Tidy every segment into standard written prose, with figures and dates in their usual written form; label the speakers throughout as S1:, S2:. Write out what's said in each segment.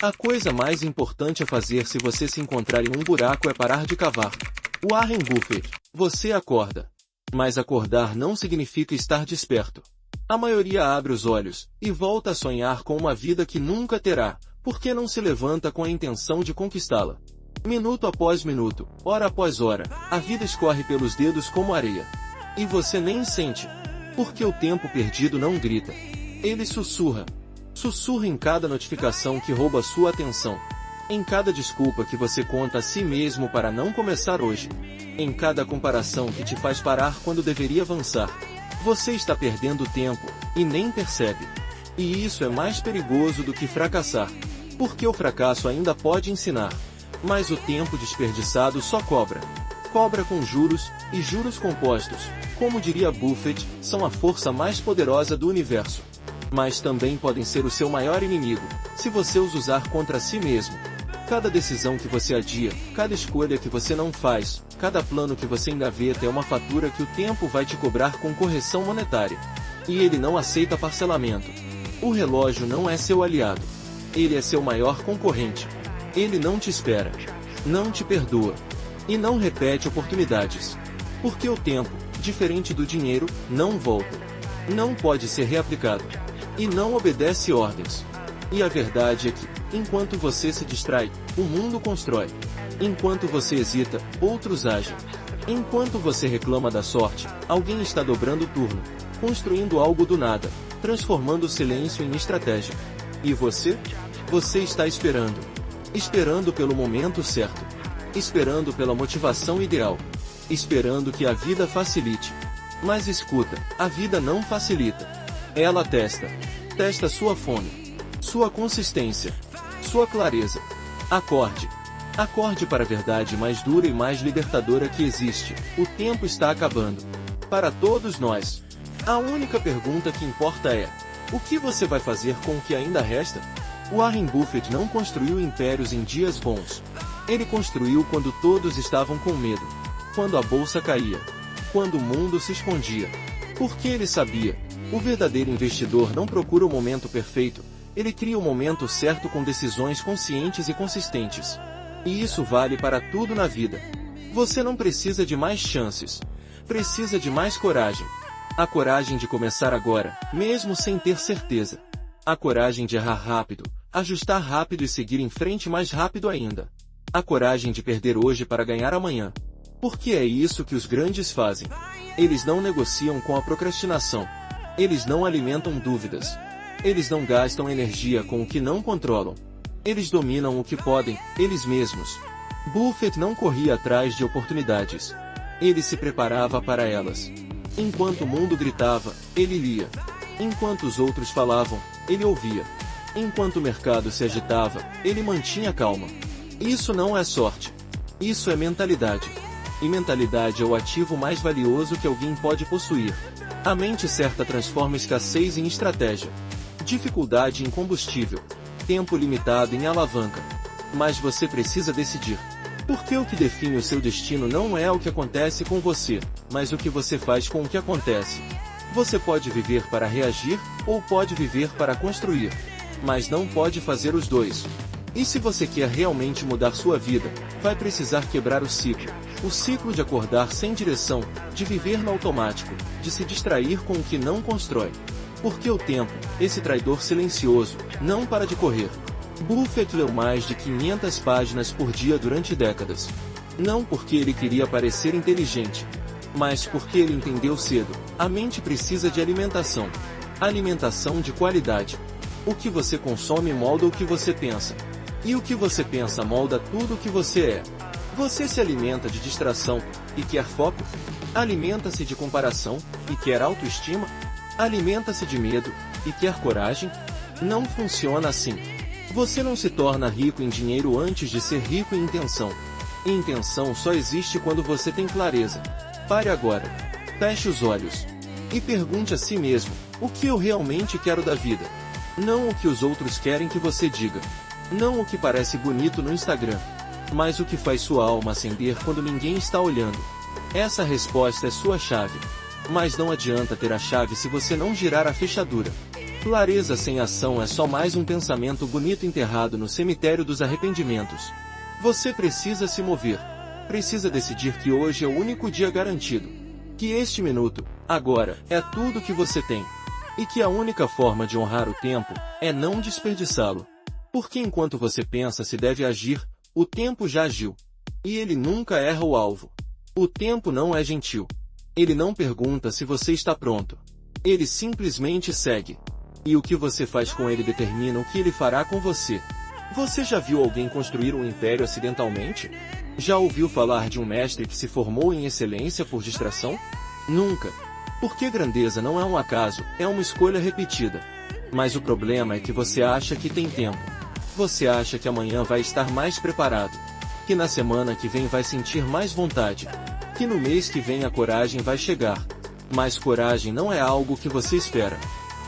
S1: A coisa mais importante a fazer se você se encontrar em um buraco é parar de cavar. Warren Buffett. Você acorda. Mas acordar não significa estar desperto. A maioria abre os olhos e volta a sonhar com uma vida que nunca terá, porque não se levanta com a intenção de conquistá-la. Minuto após minuto, hora após hora, a vida escorre pelos dedos como areia. E você nem sente. Porque o tempo perdido não grita. Ele sussurra. Sussurra em cada notificação que rouba sua atenção. Em cada desculpa que você conta a si mesmo para não começar hoje. Em cada comparação que te faz parar quando deveria avançar. Você está perdendo tempo, e nem percebe. E isso é mais perigoso do que fracassar. Porque o fracasso ainda pode ensinar. Mas o tempo desperdiçado só cobra. Cobra com juros, e juros compostos, como diria Buffett, são a força mais poderosa do universo. Mas também podem ser o seu maior inimigo, se você os usar contra si mesmo. Cada decisão que você adia, cada escolha que você não faz, cada plano que você engaveta é uma fatura que o tempo vai te cobrar com correção monetária. E ele não aceita parcelamento. O relógio não é seu aliado. Ele é seu maior concorrente. Ele não te espera. Não te perdoa. E não repete oportunidades. Porque o tempo, diferente do dinheiro, não volta. Não pode ser reaplicado. E não obedece ordens. E a verdade é que, enquanto você se distrai, o mundo constrói. Enquanto você hesita, outros agem. Enquanto você reclama da sorte, alguém está dobrando o turno, construindo algo do nada, transformando o silêncio em estratégia. E você? Você está esperando. Esperando pelo momento certo. Esperando pela motivação ideal. Esperando que a vida facilite. Mas escuta, a vida não facilita. Ela testa. Testa sua fome. Sua consistência. Sua clareza. Acorde. Acorde para a verdade mais dura e mais libertadora que existe. O tempo está acabando. Para todos nós. A única pergunta que importa é: o que você vai fazer com o que ainda resta? Warren Buffett não construiu impérios em dias bons. Ele construiu quando todos estavam com medo. Quando a bolsa caía. Quando o mundo se escondia. Porque ele sabia. O verdadeiro investidor não procura o momento perfeito. Ele cria o momento certo com decisões conscientes e consistentes. E isso vale para tudo na vida. Você não precisa de mais chances. Precisa de mais coragem. A coragem de começar agora, mesmo sem ter certeza. A coragem de errar rápido, ajustar rápido e seguir em frente mais rápido ainda. A coragem de perder hoje para ganhar amanhã. Porque é isso que os grandes fazem. Eles não negociam com a procrastinação. Eles não alimentam dúvidas. Eles não gastam energia com o que não controlam. Eles dominam o que podem, eles mesmos. Buffett não corria atrás de oportunidades. Ele se preparava para elas. Enquanto o mundo gritava, ele lia. Enquanto os outros falavam, ele ouvia. Enquanto o mercado se agitava, ele mantinha calma. Isso não é sorte. Isso é mentalidade. E mentalidade é o ativo mais valioso que alguém pode possuir. A mente certa transforma escassez em estratégia. Dificuldade em combustível. Tempo limitado em alavanca. Mas você precisa decidir. Porque o que define o seu destino não é o que acontece com você, mas o que você faz com o que acontece. Você pode viver para reagir, ou pode viver para construir. Mas não pode fazer os dois. E se você quer realmente mudar sua vida, vai precisar quebrar o ciclo de acordar sem direção, de viver no automático, de se distrair com o que não constrói. Porque o tempo, esse traidor silencioso, não para de correr. Buffett leu mais de 500 páginas por dia durante décadas. Não porque ele queria parecer inteligente, mas porque ele entendeu cedo, a mente precisa de alimentação. Alimentação de qualidade. O que você consome molda o que você pensa. E o que você pensa molda tudo o que você é. Você se alimenta de distração, e quer foco? Alimenta-se de comparação, e quer autoestima? Alimenta-se de medo, e quer coragem? Não funciona assim. Você não se torna rico em dinheiro antes de ser rico em intenção. E intenção só existe quando você tem clareza. Pare agora. Feche os olhos. E pergunte a si mesmo, o que eu realmente quero da vida? Não o que os outros querem que você diga. Não o que parece bonito no Instagram. Mas o que faz sua alma acender quando ninguém está olhando. Essa resposta é sua chave. Mas não adianta ter a chave se você não girar a fechadura. Clareza sem ação é só mais um pensamento bonito enterrado no cemitério dos arrependimentos. Você precisa se mover. Precisa decidir que hoje é o único dia garantido. Que este minuto, agora, é tudo que você tem. E que a única forma de honrar o tempo é não desperdiçá-lo. Porque enquanto você pensa se deve agir, o tempo já agiu. E ele nunca erra o alvo. O tempo não é gentil. Ele não pergunta se você está pronto. Ele simplesmente segue. E o que você faz com ele determina o que ele fará com você. Você já viu alguém construir um império acidentalmente? Já ouviu falar de um mestre que se formou em excelência por distração? Nunca. Porque grandeza não é um acaso, é uma escolha repetida. Mas o problema é que você acha que tem tempo. Você acha que amanhã vai estar mais preparado. Que na semana que vem vai sentir mais vontade. Que no mês que vem a coragem vai chegar. Mas coragem não é algo que você espera.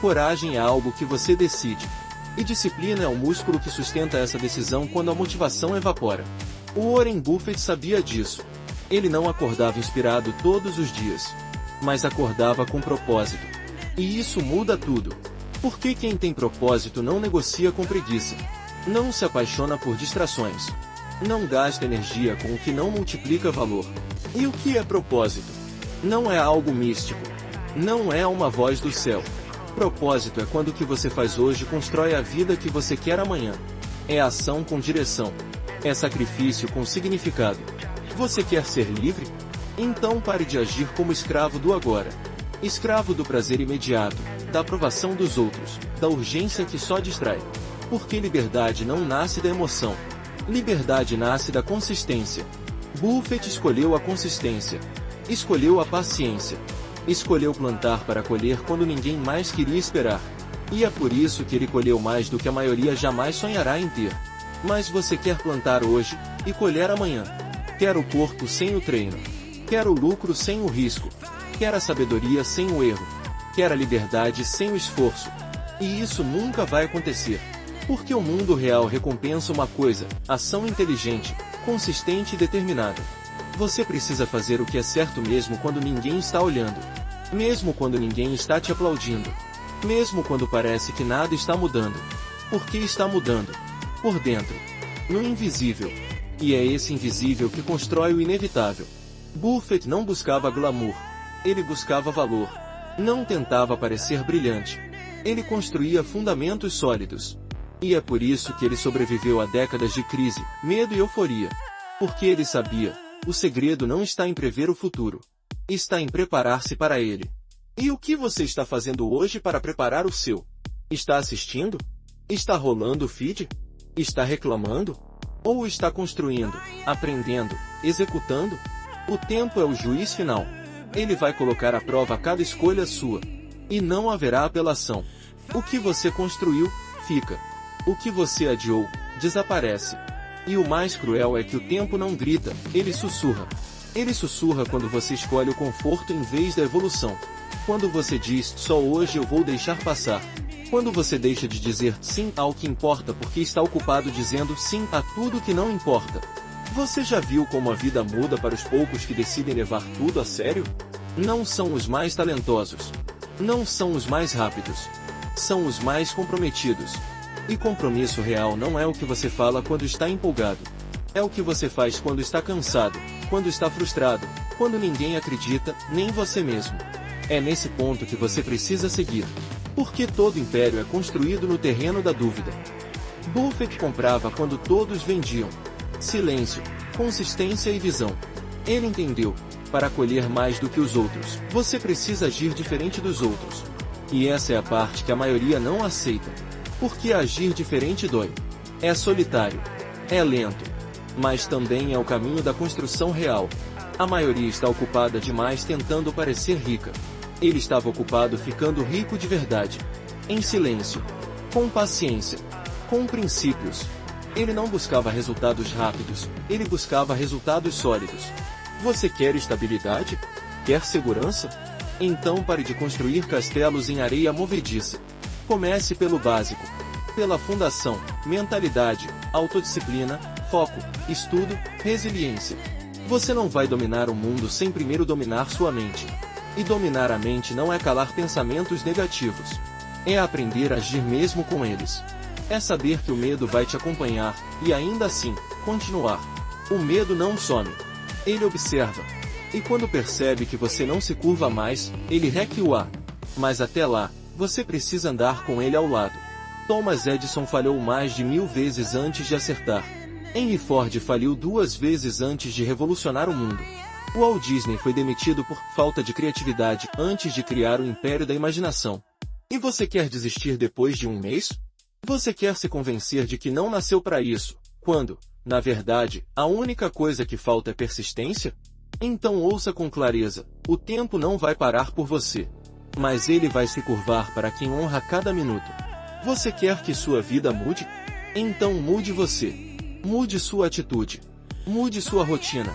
S1: Coragem é algo que você decide. E disciplina é o músculo que sustenta essa decisão quando a motivação evapora. O Warren Buffett sabia disso. Ele não acordava inspirado todos os dias. Mas acordava com propósito. E isso muda tudo. Porque quem tem propósito não negocia com preguiça. Não se apaixona por distrações. Não gasta energia com o que não multiplica valor. E o que é propósito? Não é algo místico. Não é uma voz do céu. Propósito é quando o que você faz hoje constrói a vida que você quer amanhã. É ação com direção. É sacrifício com significado. Você quer ser livre? Então pare de agir como escravo do agora. Escravo do prazer imediato, da aprovação dos outros, da urgência que só distrai. Porque liberdade não nasce da emoção. Liberdade nasce da consistência. Buffett escolheu a consistência. Escolheu a paciência. Escolheu plantar para colher quando ninguém mais queria esperar. E é por isso que ele colheu mais do que a maioria jamais sonhará em ter. Mas você quer plantar hoje, e colher amanhã. Quer o corpo sem o treino. Quer o lucro sem o risco. Quer a sabedoria sem o erro. Quer a liberdade sem o esforço. E isso nunca vai acontecer. Porque o mundo real recompensa uma coisa: ação inteligente, consistente e determinada. Você precisa fazer o que é certo mesmo quando ninguém está olhando. Mesmo quando ninguém está te aplaudindo. Mesmo quando parece que nada está mudando. Porque está mudando. Por dentro. No invisível. E é esse invisível que constrói o inevitável. Buffett não buscava glamour. Ele buscava valor. Não tentava parecer brilhante. Ele construía fundamentos sólidos. E é por isso que ele sobreviveu a décadas de crise, medo e euforia. Porque ele sabia: o segredo não está em prever o futuro. Está em preparar-se para ele. E o que você está fazendo hoje para preparar o seu? Está assistindo? Está rolando o feed? Está reclamando? Ou está construindo, aprendendo, executando? O tempo é o juiz final. Ele vai colocar à prova cada escolha sua. E não haverá apelação. O que você construiu, fica. O que você adiou, desaparece. E o mais cruel é que o tempo não grita, ele sussurra. Ele sussurra quando você escolhe o conforto em vez da evolução. Quando você diz: só hoje eu vou deixar passar. Quando você deixa de dizer sim ao que importa porque está ocupado dizendo sim a tudo que não importa. Você já viu como a vida muda para os poucos que decidem levar tudo a sério? Não são os mais talentosos. Não são os mais rápidos. São os mais comprometidos. E compromisso real não é o que você fala quando está empolgado. É o que você faz quando está cansado, quando está frustrado, quando ninguém acredita, nem você mesmo. É nesse ponto que você precisa seguir. Porque todo império é construído no terreno da dúvida. Buffett comprava quando todos vendiam. Silêncio, consistência e visão. Ele entendeu: para colher mais do que os outros, você precisa agir diferente dos outros. E essa é a parte que a maioria não aceita. Porque agir diferente dói. É solitário. É lento. Mas também é o caminho da construção real. A maioria está ocupada demais tentando parecer rica. Ele estava ocupado ficando rico de verdade. Em silêncio. Com paciência. Com princípios. Ele não buscava resultados rápidos, ele buscava resultados sólidos. Você quer estabilidade? Quer segurança? Então pare de construir castelos em areia movediça. Comece pelo básico. Pela fundação, mentalidade, autodisciplina, foco, estudo, resiliência. Você não vai dominar o mundo sem primeiro dominar sua mente. E dominar a mente não é calar pensamentos negativos. É aprender a agir mesmo com eles. É saber que o medo vai te acompanhar, e ainda assim, continuar. O medo não some. Ele observa. E quando percebe que você não se curva mais, ele recuar. Mas até lá, você precisa andar com ele ao lado. Thomas Edison falhou mais de 1000 vezes antes de acertar. Henry Ford faliu 2 vezes antes de revolucionar o mundo. Walt Disney foi demitido por falta de criatividade antes de criar o império da imaginação. E você quer desistir depois de um mês? Você quer se convencer de que não nasceu para isso, quando, na verdade, a única coisa que falta é persistência? Então ouça com clareza, o tempo não vai parar por você. Mas ele vai se curvar para quem honra cada minuto. Você quer que sua vida mude? Então mude você. Mude sua atitude. Mude sua rotina.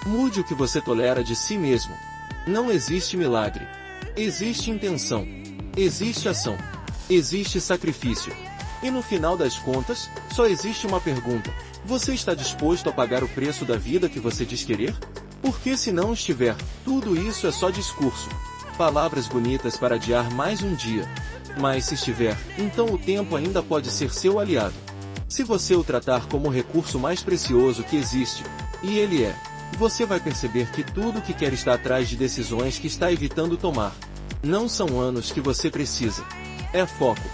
S1: Mude o que você tolera de si mesmo. Não existe milagre. Existe intenção. Existe ação. Existe sacrifício. E no final das contas, só existe uma pergunta. Você está disposto a pagar o preço da vida que você diz querer? Porque se não estiver, tudo isso é só discurso. Palavras bonitas para adiar mais um dia. Mas se estiver, então o tempo ainda pode ser seu aliado. Se você o tratar como o recurso mais precioso que existe, e ele é, você vai perceber que tudo que quer está atrás de decisões que está evitando tomar. Não são anos que você precisa. É foco.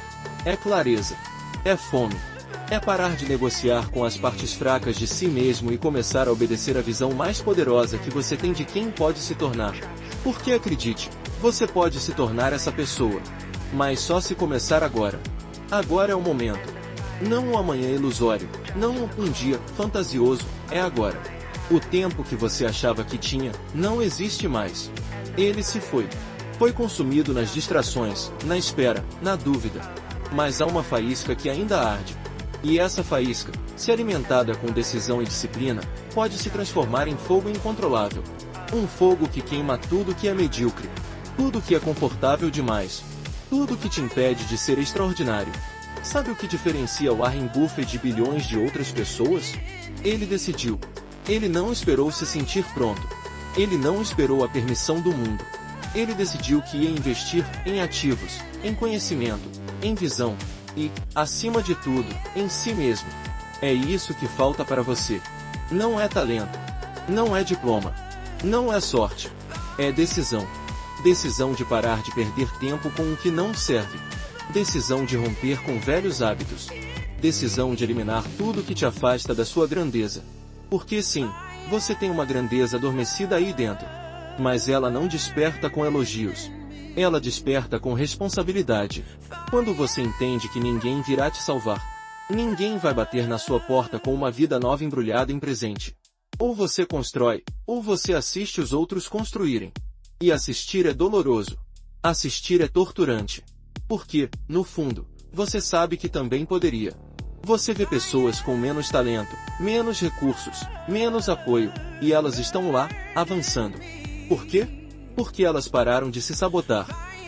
S1: É clareza. É fome. É parar de negociar com as partes fracas de si mesmo e começar a obedecer à visão mais poderosa que você tem de quem pode se tornar. Porque acredite, você pode se tornar essa pessoa. Mas só se começar agora. Agora é o momento. Não um amanhã ilusório, não um dia fantasioso, é agora. O tempo que você achava que tinha, não existe mais. Ele se foi. Foi consumido nas distrações, na espera, na dúvida. Mas há uma faísca que ainda arde. E essa faísca, se alimentada com decisão e disciplina, pode se transformar em fogo incontrolável. Um fogo que queima tudo que é medíocre. Tudo que é confortável demais. Tudo que te impede de ser extraordinário. Sabe o que diferencia Warren Buffett de bilhões de outras pessoas? Ele decidiu. Ele não esperou se sentir pronto. Ele não esperou a permissão do mundo. Ele decidiu que ia investir em ativos, em conhecimento, em visão e, acima de tudo, em si mesmo. É isso que falta para você. Não é talento. Não é diploma. Não é sorte. É decisão. Decisão de parar de perder tempo com o que não serve. Decisão de romper com velhos hábitos. Decisão de eliminar tudo que te afasta da sua grandeza. Porque sim, você tem uma grandeza adormecida aí dentro. Mas ela não desperta com elogios. Ela desperta com responsabilidade. Quando você entende que ninguém virá te salvar. Ninguém vai bater na sua porta com uma vida nova embrulhada em presente. Ou você constrói, ou você assiste os outros construírem. E assistir é doloroso. Assistir é torturante. Porque, no fundo, você sabe que também poderia. Você vê pessoas com menos talento, menos recursos, menos apoio, e elas estão lá, avançando. Por quê? Porque elas pararam de se sabotar,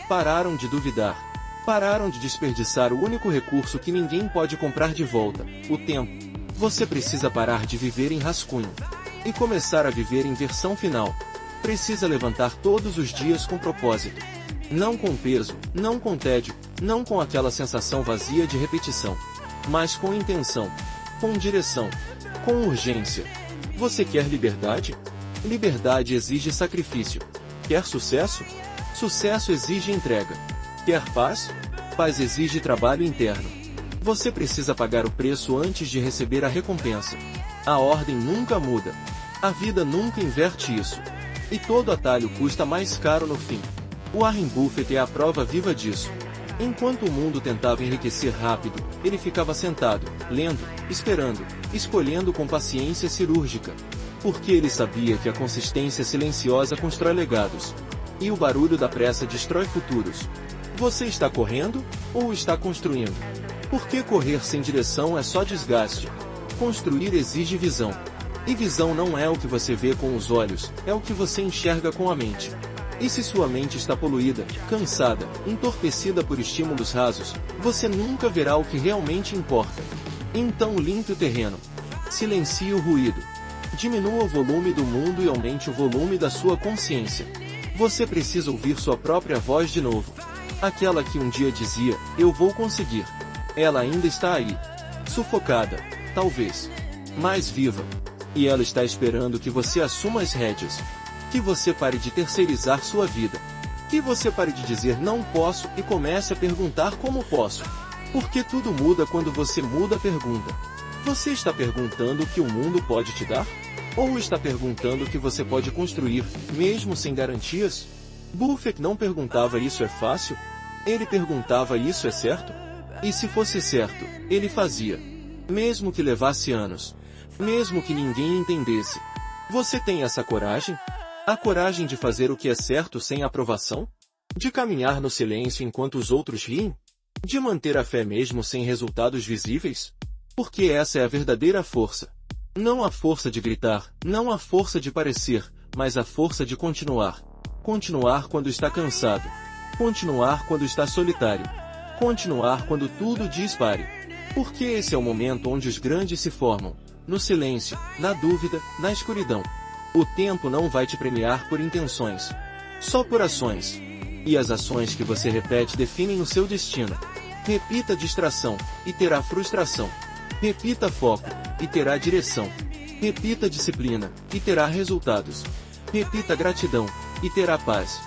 S1: pararam de duvidar, pararam de desperdiçar o único recurso que ninguém pode comprar de volta, o tempo. Você precisa parar de viver em rascunho e começar a viver em versão final. Precisa levantar todos os dias com propósito. Não com peso, não com tédio, não com aquela sensação vazia de repetição. Mas com intenção, com direção, com urgência. Você quer liberdade? Liberdade exige sacrifício. Quer sucesso? Sucesso exige entrega. Quer paz? Paz exige trabalho interno. Você precisa pagar o preço antes de receber a recompensa. A ordem nunca muda. A vida nunca inverte isso. E todo atalho custa mais caro no fim. Warren Buffett é a prova viva disso. Enquanto o mundo tentava enriquecer rápido, ele ficava sentado, lendo, esperando, escolhendo com paciência cirúrgica. Porque ele sabia que a consistência silenciosa constrói legados. E o barulho da pressa destrói futuros. Você está correndo, ou está construindo? Porque correr sem direção é só desgaste. Construir exige visão. E visão não é o que você vê com os olhos, é o que você enxerga com a mente. E se sua mente está poluída, cansada, entorpecida por estímulos rasos, você nunca verá o que realmente importa. Então limpe o terreno. Silencie o ruído. Diminua o volume do mundo e aumente o volume da sua consciência. Você precisa ouvir sua própria voz de novo. Aquela que um dia dizia, eu vou conseguir. Ela ainda está aí. Sufocada, talvez. Mas viva. E ela está esperando que você assuma as rédeas. Que você pare de terceirizar sua vida. Que você pare de dizer não posso e comece a perguntar como posso. Porque tudo muda quando você muda a pergunta. Você está perguntando o que o mundo pode te dar? Ou está perguntando o que você pode construir, mesmo sem garantias? Buffett não perguntava isso é fácil? Ele perguntava isso é certo? E se fosse certo, ele fazia. Mesmo que levasse anos. Mesmo que ninguém entendesse. Você tem essa coragem? A coragem de fazer o que é certo sem aprovação? De caminhar no silêncio enquanto os outros riem? De manter a fé mesmo sem resultados visíveis? Porque essa é a verdadeira força. Não a força de gritar, não a força de parecer, mas a força de continuar. Continuar quando está cansado. Continuar quando está solitário. Continuar quando tudo dispare. Porque esse é o momento onde os grandes se formam. No silêncio, na dúvida, na escuridão. O tempo não vai te premiar por intenções. Só por ações. E as ações que você repete definem o seu destino. Repita distração, e terá frustração. Repita foco, e terá direção. Repita disciplina, e terá resultados. Repita gratidão, e terá paz.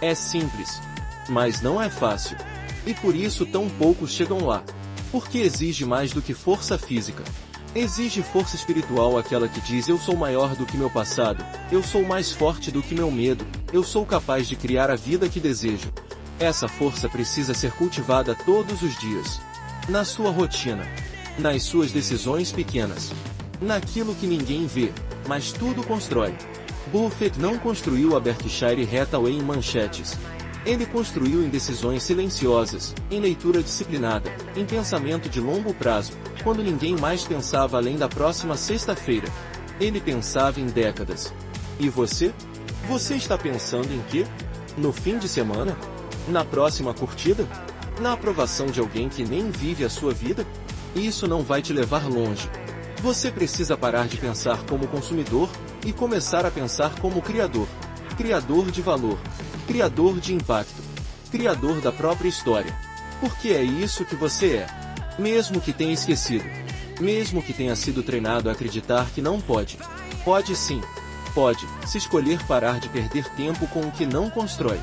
S1: É simples. Mas não é fácil. E por isso tão poucos chegam lá. Porque exige mais do que força física. Exige força espiritual, aquela que diz eu sou maior do que meu passado, eu sou mais forte do que meu medo, eu sou capaz de criar a vida que desejo. Essa força precisa ser cultivada todos os dias. Na sua rotina. Nas suas decisões pequenas. Naquilo que ninguém vê, mas tudo constrói. Buffett não construiu a Berkshire Hathaway em manchetes. Ele construiu em decisões silenciosas, em leitura disciplinada, em pensamento de longo prazo, quando ninguém mais pensava além da próxima sexta-feira. Ele pensava em décadas. E você? Você está pensando em quê? No fim de semana? Na próxima curtida? Na aprovação de alguém que nem vive a sua vida? Isso não vai te levar longe. Você precisa parar de pensar como consumidor e começar a pensar como criador. Criador de valor. Criador de impacto. Criador da própria história. Porque é isso que você é. Mesmo que tenha esquecido. Mesmo que tenha sido treinado a acreditar que não pode. Pode sim. Pode, se escolher parar de perder tempo com o que não constrói.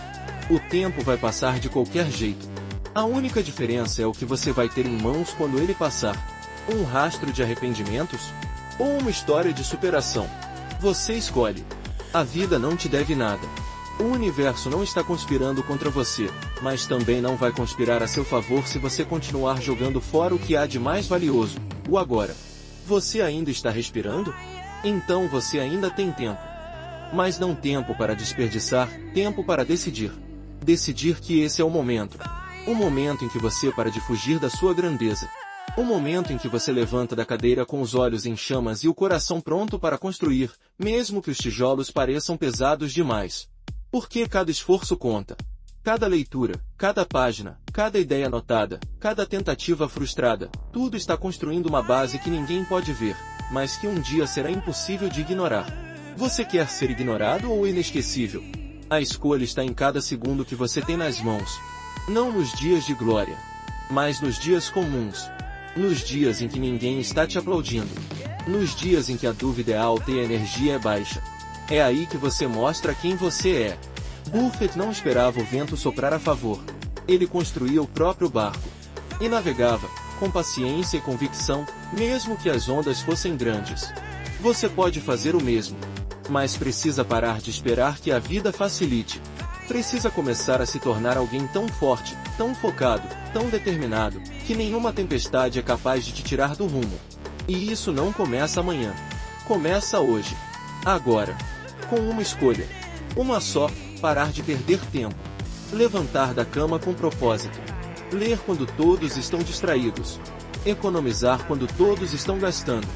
S1: O tempo vai passar de qualquer jeito. A única diferença é o que você vai ter em mãos quando ele passar. Um rastro de arrependimentos? Ou uma história de superação? Você escolhe. A vida não te deve nada. O universo não está conspirando contra você, mas também não vai conspirar a seu favor se você continuar jogando fora o que há de mais valioso, o agora. Você ainda está respirando? Então você ainda tem tempo. Mas não tempo para desperdiçar, tempo para decidir. Decidir que esse é o momento. O momento em que você para de fugir da sua grandeza. O momento em que você levanta da cadeira com os olhos em chamas e o coração pronto para construir, mesmo que os tijolos pareçam pesados demais. Porque cada esforço conta. Cada leitura, cada página, cada ideia anotada, cada tentativa frustrada, tudo está construindo uma base que ninguém pode ver, mas que um dia será impossível de ignorar. Você quer ser ignorado ou inesquecível? A escolha está em cada segundo que você tem nas mãos. Não nos dias de glória, mas nos dias comuns. Nos dias em que ninguém está te aplaudindo. Nos dias em que a dúvida é alta e a energia é baixa. É aí que você mostra quem você é. Buffett não esperava o vento soprar a favor. Ele construía o próprio barco. E navegava, com paciência e convicção, mesmo que as ondas fossem grandes. Você pode fazer o mesmo. Mas precisa parar de esperar que a vida facilite. Precisa começar a se tornar alguém tão forte, tão focado, tão determinado, que nenhuma tempestade é capaz de te tirar do rumo. E isso não começa amanhã. Começa hoje. Agora. Com uma escolha. Uma só, parar de perder tempo. Levantar da cama com propósito. Ler quando todos estão distraídos. Economizar quando todos estão gastando.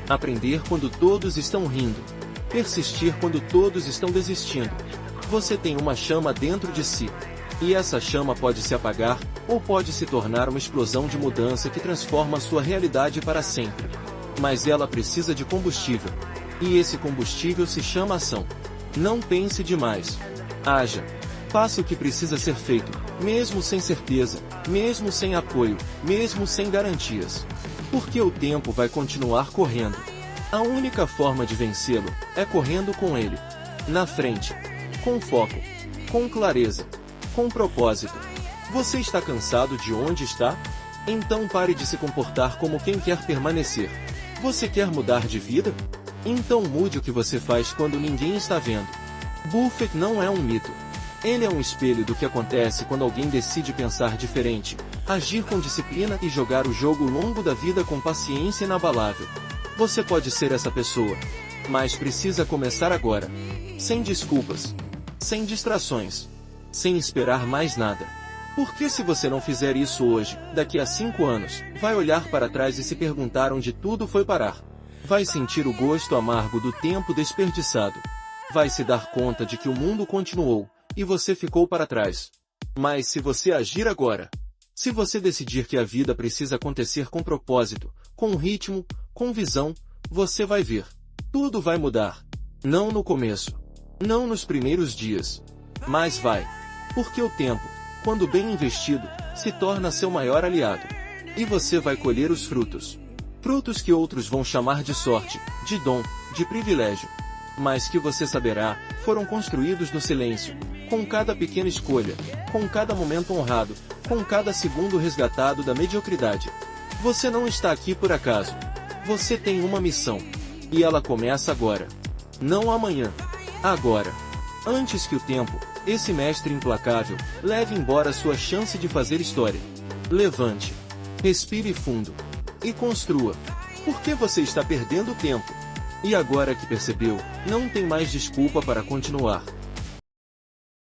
S1: Aprender quando todos estão rindo. Persistir quando todos estão desistindo. Você tem uma chama dentro de si. E essa chama pode se apagar, ou pode se tornar uma explosão de mudança que transforma a sua realidade para sempre. Mas ela precisa de combustível. E esse combustível se chama ação. Não pense demais. Haja. Faça o que precisa ser feito. mesmo sem certeza, mesmo sem apoio, mesmo sem garantias. Porque o tempo vai continuar correndo. A única forma de vencê-lo é correndo com ele. Na frente. Com foco. Com clareza. Com propósito. Você está cansado de onde está? Então pare de se comportar como quem quer permanecer. Você quer mudar de vida? Então mude o que você faz quando ninguém está vendo. Buffett não é um mito. Ele é um espelho do que acontece quando alguém decide pensar diferente, agir com disciplina e jogar o jogo longo da vida com paciência inabalável. Você pode ser essa pessoa, mas precisa começar agora. Sem desculpas. Sem distrações. Sem esperar mais nada. Porque se você não fizer isso hoje, daqui a 5 anos, vai olhar para trás e se perguntar onde tudo foi parar. Vai sentir o gosto amargo do tempo desperdiçado. Vai se dar conta de que o mundo continuou, e você ficou para trás. Mas se você agir agora, se você decidir que a vida precisa acontecer com propósito, com ritmo, com visão, você vai ver. Tudo vai mudar. Não no começo. Não nos primeiros dias. Mas vai. Porque o tempo, quando bem investido, se torna seu maior aliado. E você vai colher os frutos. Frutos que outros vão chamar de sorte, de dom, de privilégio. Mas que você saberá, foram construídos no silêncio, com cada pequena escolha, com cada momento honrado, com cada segundo resgatado da mediocridade. Você não está aqui por acaso. Você tem uma missão. E ela começa agora. Não amanhã. Agora. Antes que o tempo, esse mestre implacável, leve embora sua chance de fazer história. Levante. Respire fundo. E construa. Porque você está perdendo tempo. E agora que percebeu, não tem mais desculpa para continuar.